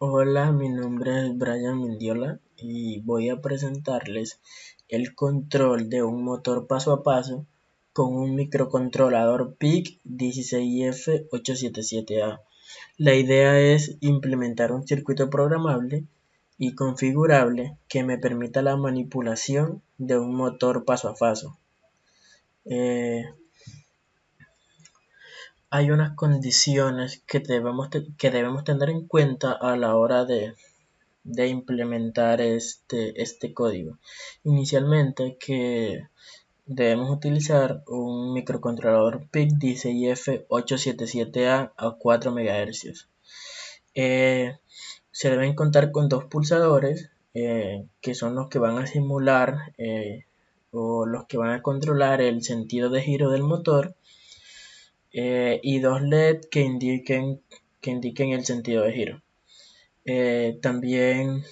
Hola, mi nombre es Brian Mendiola y voy a presentarles el control de un motor paso a paso con un microcontrolador PIC 16F877A. La idea es implementar un circuito programable y configurable que me permita la manipulación de un motor paso a paso. Hay unas condiciones que debemos tener en cuenta a la hora de implementar este código. Inicialmente que debemos utilizar un microcontrolador PIC 16F877A a 4 MHz. Se deben contar con dos pulsadores que son los que van a simular o los que van a controlar el sentido de giro del motor, y dos LED que indiquen el sentido de giro. También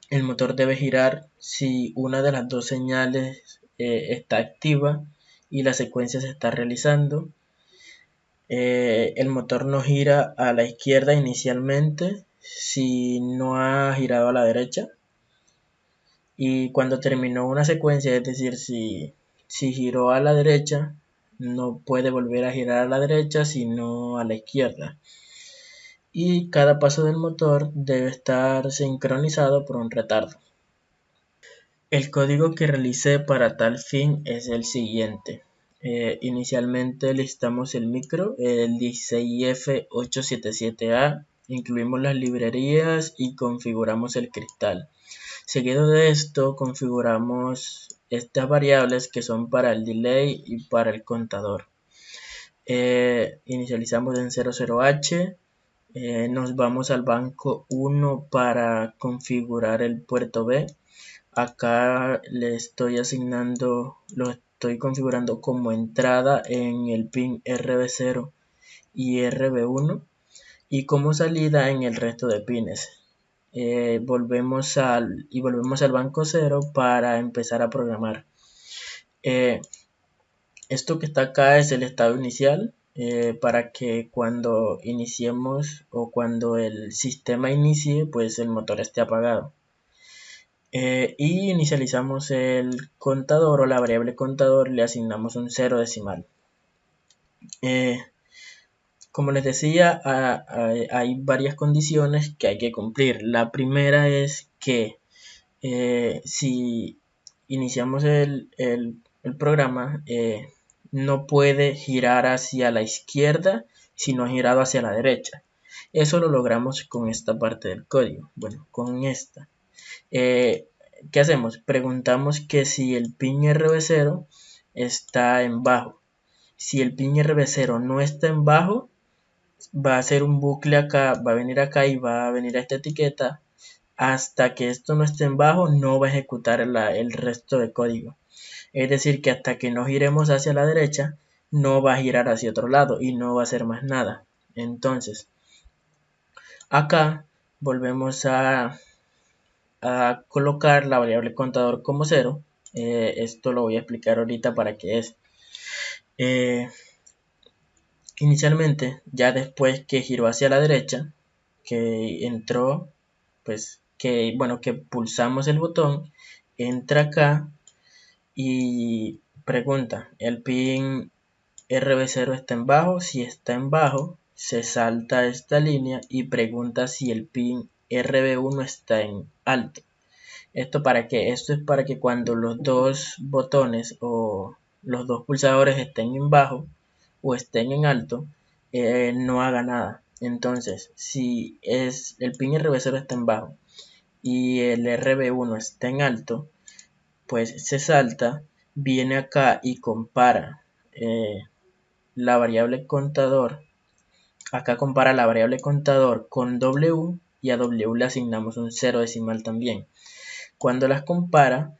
el motor debe girar si una de las dos señales está activa y la secuencia se está realizando. El motor no gira a la izquierda inicialmente si no ha girado a la derecha. Y cuando terminó una secuencia, es decir, si giró a la derecha, no puede volver a girar a la derecha sino a la izquierda. Y cada paso del motor debe estar sincronizado por un retardo. El código que realicé para tal fin es el siguiente. Inicialmente listamos el micro, el 16F877A, incluimos las librerías y configuramos el cristal. Seguido de esto configuramos estas variables que son para el delay y para el contador. Inicializamos en 00H, nos vamos al banco 1 para configurar el puerto B. Acá le estoy asignando, lo estoy configurando como entrada en el pin RB0 y RB1 y como salida en el resto de pines. Volvemos al banco 0 para empezar a programar. Esto que está acá es el estado inicial, para que cuando iniciemos o cuando el sistema inicie, pues el motor esté apagado. Y inicializamos el contador o la variable contador, le asignamos un 0 decimal. Como les decía, hay varias condiciones que hay que cumplir. La primera es que si iniciamos el programa, no puede girar hacia la izquierda si no ha girado hacia la derecha. Eso lo logramos con esta parte del código. Bueno, con esta. ¿Qué hacemos? Preguntamos que si el pin RB0 está en bajo. Si el pin RB0 no está en bajo, va a hacer un bucle acá, va a venir acá y va a venir a esta etiqueta. Hasta que esto no esté en bajo, no va a ejecutar el resto de código. Es decir, que hasta que no giremos hacia la derecha, no va a girar hacia otro lado y no va a hacer más nada. Entonces, acá volvemos a colocar la variable contador como 0. Esto lo voy a explicar ahorita para qué es. Inicialmente, ya después que giró hacia la derecha, que entró, pues que pulsamos el botón, entra acá y pregunta, ¿el pin RB0 está en bajo? Si está en bajo, se salta esta línea y pregunta si el pin RB1 está en alto. ¿Esto para qué? Esto es para que cuando los dos botones o los dos pulsadores estén en bajo o estén en alto, no haga nada. Entonces, si el pin RB0 está en bajo y el RB1 está en alto, pues se salta, viene acá y compara la variable contador. Acá compara la variable contador con W y a W le asignamos un 0 decimal también. Cuando las compara,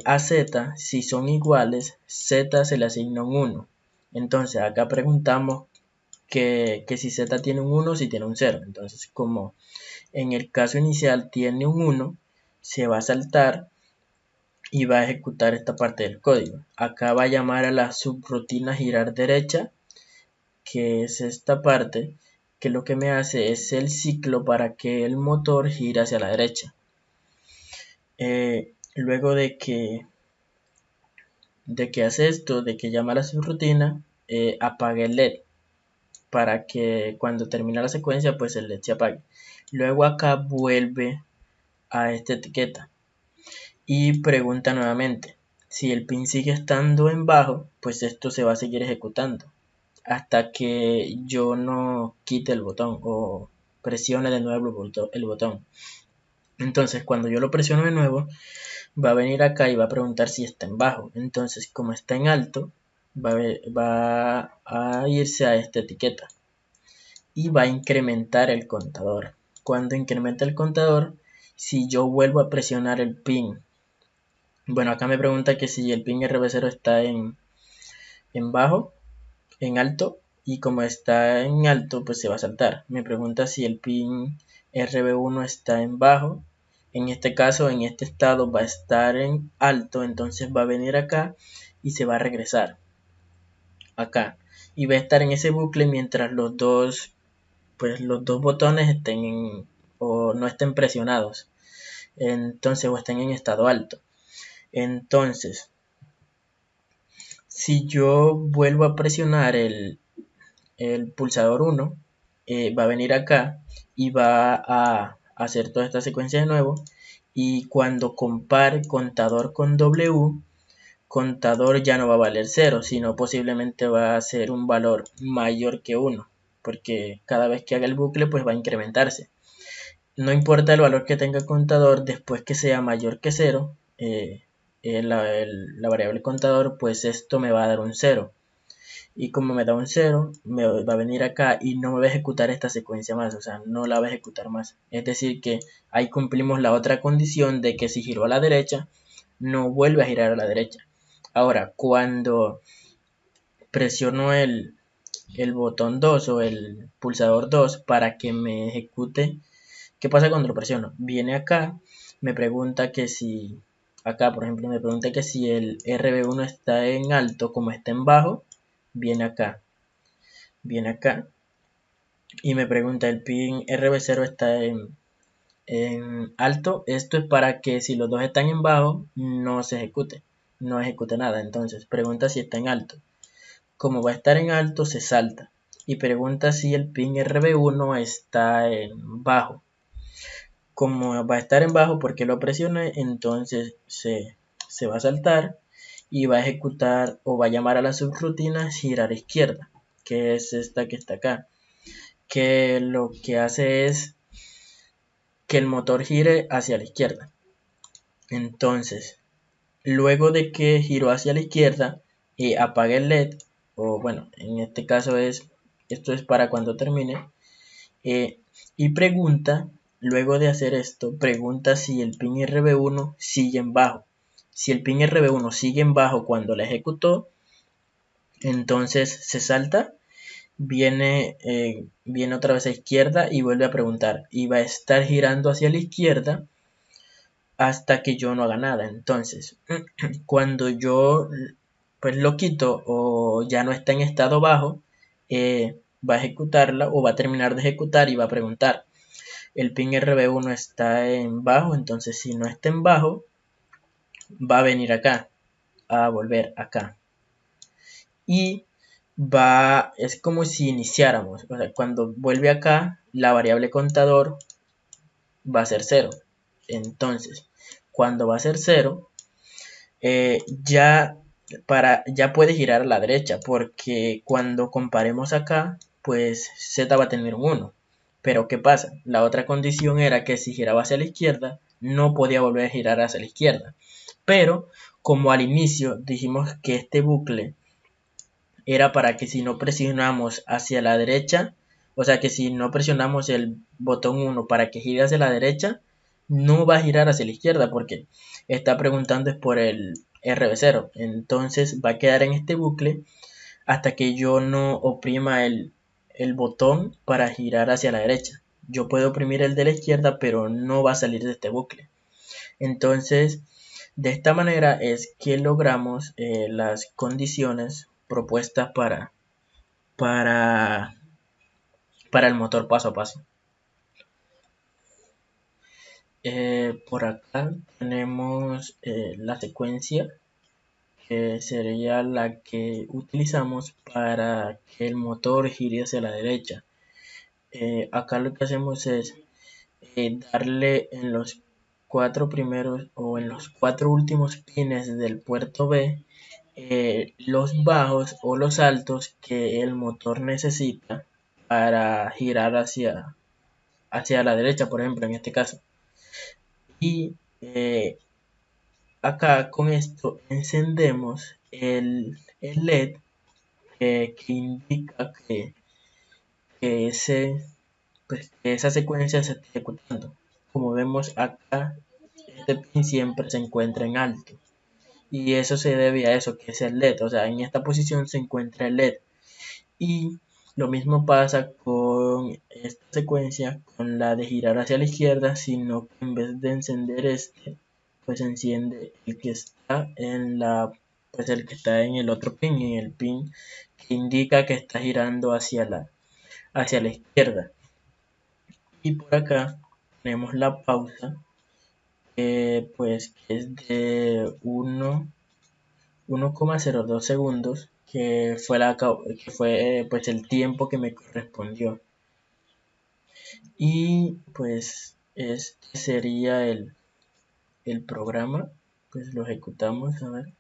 a Z, si son iguales, Z se le asigna un 1. Entonces acá preguntamos que si Z tiene un 1, si tiene un 0. Entonces, como en el caso inicial tiene un 1, se va a saltar y va a ejecutar esta parte del código. Acá va a llamar a la subrutina girar derecha, que es esta parte, que lo que me hace es el ciclo para que el motor gire hacia la derecha. Luego de que hace esto, de que llama a la subrutina, apague el LED para que cuando termine la secuencia pues el LED se apague. Luego acá vuelve a esta etiqueta y pregunta nuevamente. Si el pin sigue estando en bajo, pues esto se va a seguir ejecutando hasta que yo no quite el botón o presione de nuevo el botón. Entonces cuando yo lo presiono de nuevo, va a venir acá y va a preguntar si está en bajo. Entonces como está en alto, va a irse a esta etiqueta y va a incrementar el contador. Cuando incrementa el contador, si yo vuelvo a presionar el pin, bueno, acá me pregunta que si el pin RB0 está en bajo, en alto, y como está en alto pues se va a saltar. Me pregunta si el pin RB1 está en bajo. En este caso, en este estado va a estar en alto, entonces va a venir acá y se va a regresar acá y va a estar en ese bucle mientras los dos botones estén o no estén presionados, entonces, o estén en estado alto. Entonces si yo vuelvo a presionar el pulsador 1, va a venir acá y va a hacer toda esta secuencia de nuevo, y cuando compare contador con W, contador ya no va a valer 0, sino posiblemente va a ser un valor mayor que 1, porque cada vez que haga el bucle pues va a incrementarse. No importa el valor que tenga el contador, después que sea mayor que 0, la variable contador, pues esto me va a dar un 0. Y como me da un 0, me va a venir acá y no me va a ejecutar esta secuencia más, o sea, no la va a ejecutar más. Es decir que ahí cumplimos la otra condición de que si giró a la derecha, no vuelve a girar a la derecha. Ahora, cuando presiono el botón 2 o el pulsador 2 para que me ejecute, ¿qué pasa cuando lo presiono? Viene acá, me pregunta que si, acá por ejemplo, me pregunta que si el RB1 está en alto como está en bajo, viene acá y me pregunta el pin RB0 está en alto. Esto es para que si los dos están en bajo no ejecute nada. Entonces pregunta si está en alto. Como va a estar en alto, se salta y pregunta si el pin RB1 está en bajo. Como va a estar en bajo porque lo presioné, entonces se va a saltar y va a ejecutar o va a llamar a la subrutina girar a izquierda, que es esta que está acá, que lo que hace es que el motor gire hacia la izquierda. Entonces, luego de que giró hacia la izquierda, apague el LED, o bueno, en este caso esto es para cuando termine, y pregunta, luego de hacer esto, pregunta si el pin RB1 sigue en bajo. Si el pin RB1 sigue en bajo cuando la ejecutó, entonces se salta, viene otra vez a izquierda y vuelve a preguntar, y va a estar girando hacia la izquierda hasta que yo no haga nada. Entonces cuando yo pues lo quito o ya no está en estado bajo, va a ejecutarla o va a terminar de ejecutar y va a preguntar, el pin RB1 está en bajo. Entonces si no está en bajo, va a venir acá, a volver acá y es como si iniciáramos, o sea, cuando vuelve acá la variable contador va a ser 0. Entonces cuando va a ser 0, ya puede girar a la derecha, porque cuando comparemos acá pues Z va a tener un 1. Pero ¿qué pasa? La otra condición era que si giraba hacia la izquierda no podía volver a girar hacia la izquierda, pero como al inicio dijimos que este bucle era para que si no presionamos hacia la derecha, o sea que si no presionamos el botón 1 para que gire hacia la derecha, no va a girar hacia la izquierda porque está preguntando es por el RB0. Entonces va a quedar en este bucle hasta que yo no oprima el botón para girar hacia la derecha. Yo puedo oprimir el de la izquierda, pero no va a salir de este bucle. Entonces, de esta manera es que logramos las condiciones propuestas para para el motor paso a paso. Por acá tenemos la secuencia, que sería la que utilizamos para que el motor gire hacia la derecha. Acá lo que hacemos es darle en los 4 primeros o en los 4 últimos pines del puerto B los bajos o los altos que el motor necesita para girar hacia la derecha, por ejemplo, en este caso. Y acá con esto encendemos el LED que indica que que esa secuencia se está ejecutando. Como vemos acá, este pin siempre se encuentra en alto. Y eso se debe a eso, que es el LED. O sea, en esta posición se encuentra el LED. Y lo mismo pasa con esta secuencia, con la de girar hacia la izquierda, sino que en vez de encender este, pues enciende el que está el que está en el otro pin, en el pin que indica que está girando hacia la izquierda. Y por acá tenemos la pausa, pues que es de 1,02 segundos, que fue pues el tiempo que me correspondió. Y pues este sería el programa. Pues lo ejecutamos, a ver.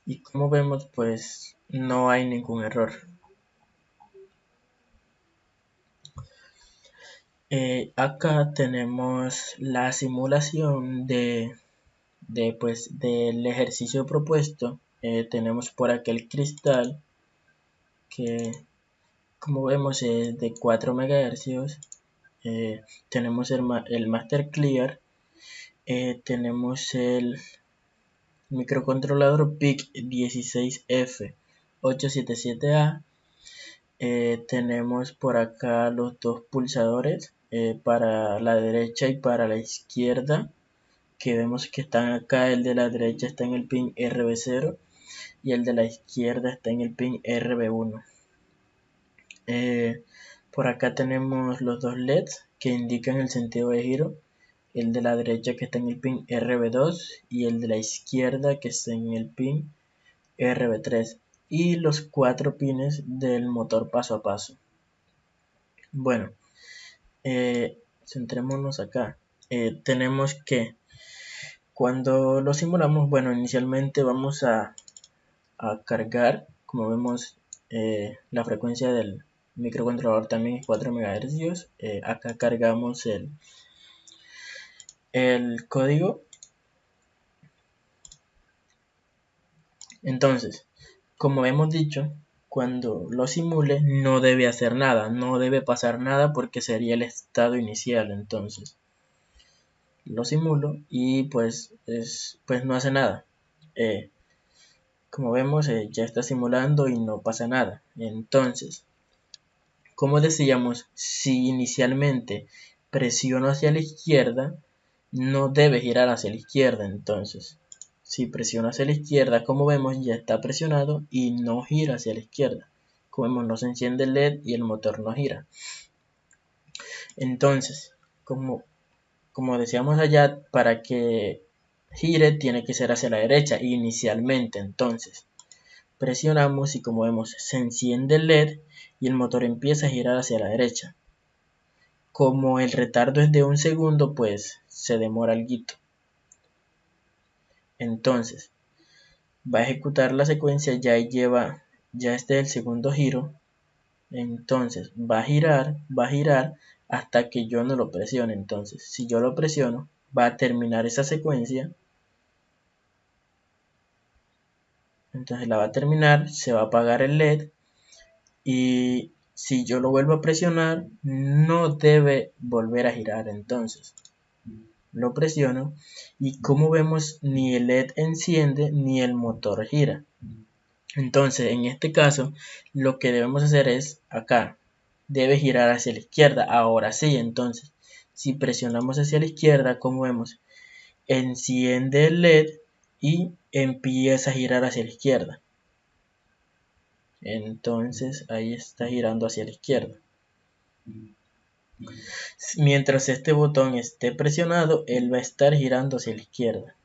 Y como vemos, pues no hay ningún error. Acá tenemos la simulación del ejercicio propuesto. Tenemos por aquí el cristal, que como vemos es de 4 MHz. Tenemos el Master Clear. Tenemos el microcontrolador PIC 16F877A. Tenemos por acá los dos pulsadores para la derecha y para la izquierda, que vemos que están acá. El de la derecha está en el pin RB0 y el de la izquierda está en el pin RB1. Por acá tenemos los dos LEDs que indican el sentido de giro, el de la derecha que está en el pin RB2 y el de la izquierda que está en el pin RB3, y los 4 pines del motor paso a paso. Bueno, centrémonos acá. Tenemos que cuando lo simulamos, bueno, inicialmente vamos a cargar, como vemos, la frecuencia del microcontrolador también es 4 MHz. Acá cargamos el código. Entonces, como hemos dicho, cuando lo simule no debe hacer nada, no debe pasar nada porque sería el estado inicial. Entonces lo simulo y pues no hace nada. Como vemos, ya está simulando y no pasa nada. Entonces, como decíamos, si inicialmente presiono hacia la izquierda, no debe girar hacia la izquierda. Entonces, si presiono hacia la izquierda, como vemos, ya está presionado y no gira hacia la izquierda. Como vemos, no se enciende el LED y el motor no gira. Entonces, como decíamos allá, para que gire tiene que ser hacia la derecha inicialmente. Entonces, presionamos y como vemos, se enciende el LED y el motor empieza a girar hacia la derecha. Como el retardo es de 1 segundo, pues se demora alguito. Entonces, va a ejecutar la secuencia, ya este es el segundo giro. Entonces va a girar hasta que yo no lo presione. Entonces, si yo lo presiono, va a terminar esa secuencia. Entonces la va a terminar, se va a apagar el LED y si yo lo vuelvo a presionar, no debe volver a girar. Entonces lo presiono y como vemos, ni el LED enciende ni el motor gira. Entonces, en este caso, lo que debemos hacer es acá, debe girar hacia la izquierda. Ahora sí, entonces, si presionamos hacia la izquierda, como vemos, enciende el LED y empieza a girar hacia la izquierda. Entonces ahí está girando hacia la izquierda. Mientras este botón esté presionado, él va a estar girando hacia la izquierda.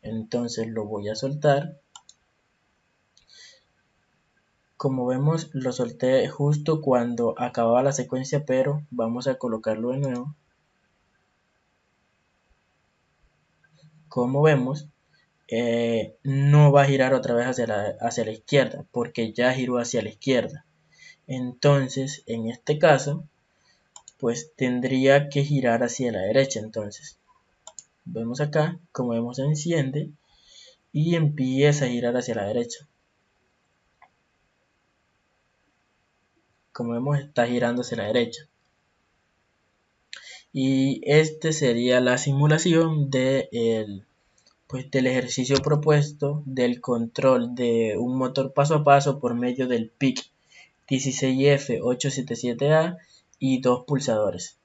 Entonces lo voy a soltar. Como vemos, lo solté justo cuando acababa la secuencia, pero vamos a colocarlo de nuevo. Como vemos, no va a girar otra vez hacia la izquierda, porque ya giró hacia la izquierda. Entonces, en este caso, pues tendría que girar hacia la derecha. Entonces, vemos acá, como vemos, se enciende y empieza a girar hacia la derecha. Como vemos, está girando hacia la derecha. Y este sería la simulación del ejercicio propuesto del control de un motor paso a paso por medio del PIC 16F877A y dos pulsadores.